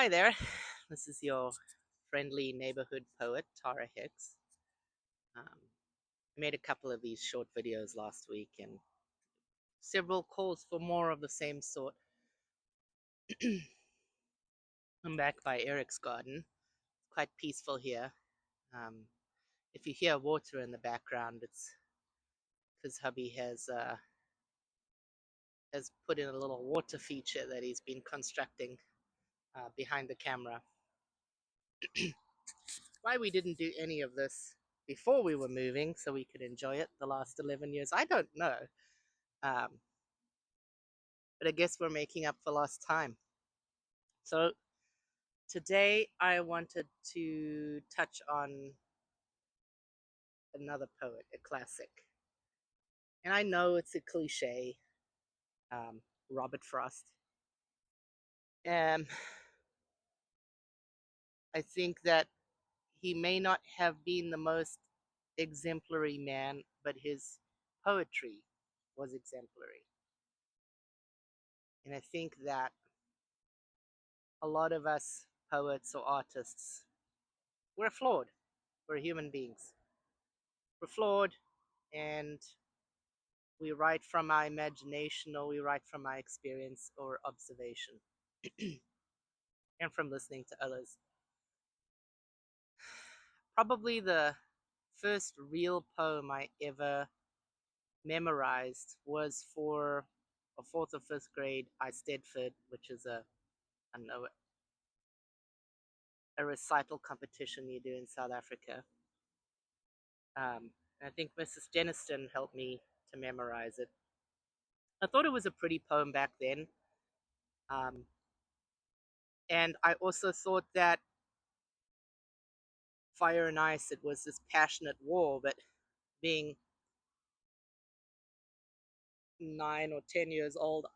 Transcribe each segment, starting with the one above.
Hi there, this is your friendly neighborhood poet, Tara Hicks. I made a couple of these short videos last week and several calls for more of the same sort. I'm back by Eric's garden. Quite peaceful here. Um, if you hear water in the background, it's because hubby has put in a little water feature that he's been constructing behind the camera. Why we didn't do any of this before we were moving so we could enjoy it the last 11 years, I don't know. Um, but I guess we're making up for lost time. So today I wanted to touch on another poet, a classic. And I know it's a cliche, Robert Frost. And I think that he may not have been the most exemplary man, but his poetry was exemplary. And I think that a lot of us poets or artists, we're flawed. We're human beings. We're flawed, and we write from our imagination, or we write from our experience or observation, and from listening to others. Probably the first real poem I ever memorized was for a fourth or fifth grade Eisteddfod, which is I don't know, a recital competition you do in South Africa. I think Mrs. Jeniston helped me to memorize it. I thought it was a pretty poem back then. Um, and I also thought that Fire and Ice, it was this passionate war, but being 9 or 10 years old,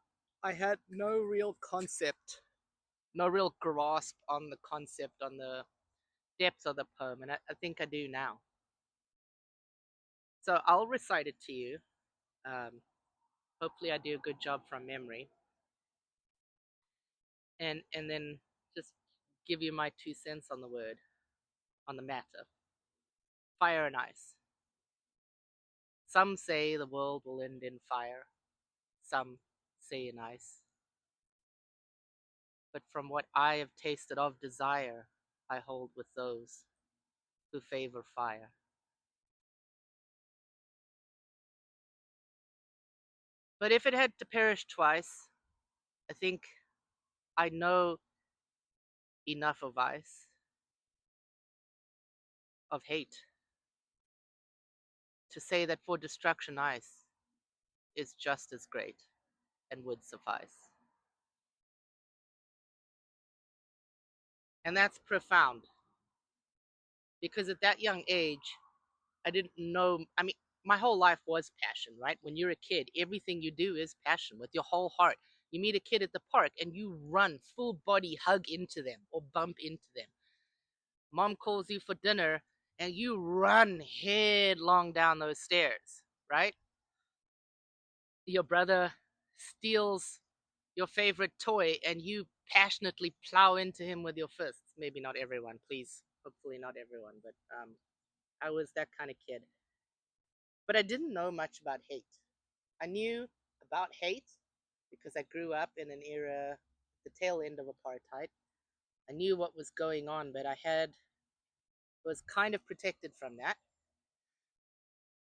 I had no real concept, no real grasp on the concept, on the depth of the poem, and I think I do now. So I'll recite it to you. Um, Hopefully I do a good job from memory, and then just give you my 2 cents on the word, on the matter. Fire and Ice. Some say the world will end in fire, some say in ice. But from what I have tasted of desire, I hold with those who favor fire. But if it had to perish twice, I think I know enough of ice, of hate, to say that for destruction ice is just as great and would suffice. And that's profound, because at that young age, I didn't know. I mean, my whole life was passion, right? When you're a kid, everything you do is passion with your whole heart. You meet a kid at the park and you run full body, hug into them or bump into them. Mom calls you for dinner and you run headlong down those stairs, right? Your brother steals your favorite toy and you passionately plow into him with your fists. Maybe not everyone, please. Hopefully not everyone, but I was that kind of kid. But I didn't know much about hate. I knew about hate because I grew up in an era, the tail end of apartheid. I knew what was going on, but was kind of protected from that.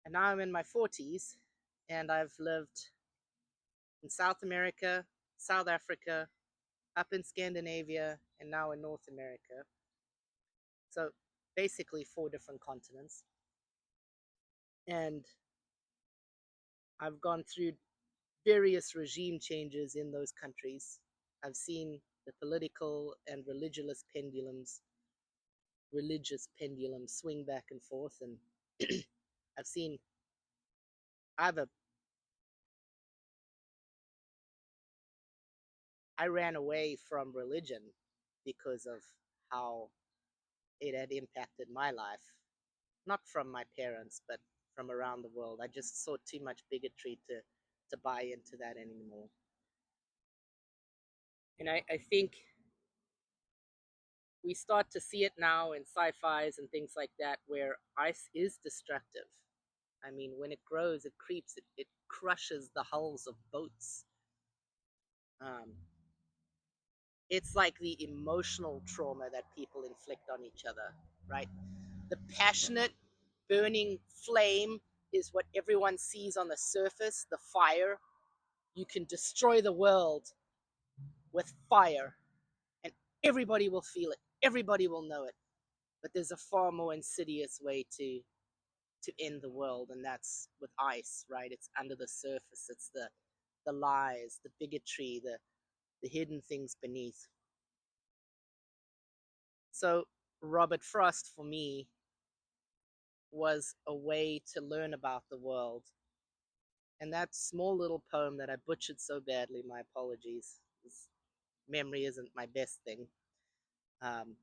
And now I'm in my 40s, and I've lived in South America, South Africa, up in Scandinavia, and now in North America. So basically 4 different continents. And I've gone through various regime changes in those countries. I've seen the political and religious pendulums swing back and forth, and I've seen either I ran away from religion because of how it had impacted my life, not from my parents, but from around the world. I just saw too much bigotry to buy into that anymore. And I think We start to see it now in sci-fis and things like that where ice is destructive. I mean, when it grows, it creeps, it crushes the hulls of boats. Um, it's like the emotional trauma that people inflict on each other, right? The passionate, burning flame is what everyone sees on the surface, the fire. You can destroy the world with fire, and everybody will feel it, everybody will know it. But there's a far more insidious way to end the world, and that's with ice, right? It's under the surface. It's the lies, the bigotry, the hidden things beneath. So Robert Frost for me was a way to learn about the world. And that small little poem that I butchered so badly, my apologies. Memory isn't my best thing. Um,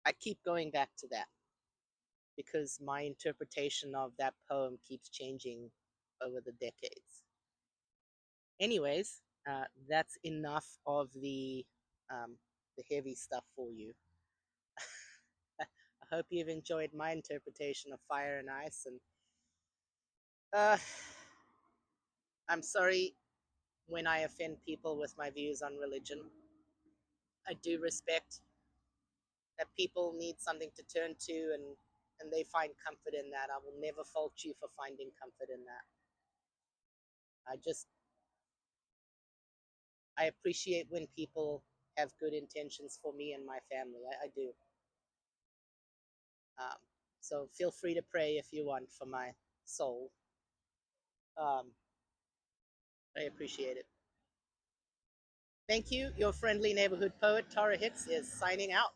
I keep going back to that because my interpretation of that poem keeps changing over the decades. Anyways, that's enough of the heavy stuff for you. I hope you've enjoyed my interpretation of Fire and Ice, and uh, I'm sorry when I offend people with my views on religion. I do respect that people need something to turn to, and they find comfort in that. I will never fault you for finding comfort in that. I just I appreciate when people have good intentions for me and my family. I do. Um, so feel free to pray if you want for my soul. Um, I appreciate it. Thank you. Your friendly neighborhood poet, Tara Hicks, is signing out.